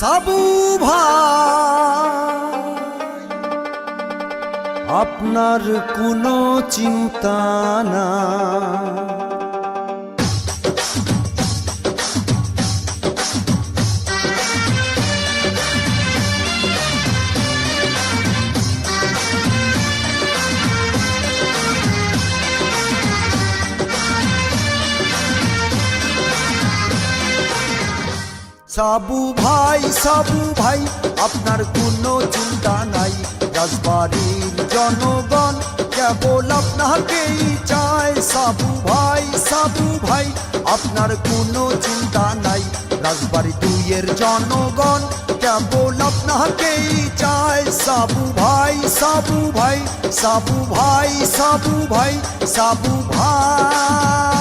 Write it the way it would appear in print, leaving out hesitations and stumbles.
সাবু ভাই আপনার কোনো চিন্তা না, সাবু ভাই আপনার কোনো চিন্তা নাই। রাজবাড়ির জনগণ কেবল আপনাকেই চায়। সাবু ভাই আপনার কোনো চিন্তা নাই। রাজবাড়ি দুইয়ের জনগণ কেবল আপনাকেই চায়। সাবু ভাই সাবু ভাই সাবু ভাই সাবু ভাই সাবু ভাই।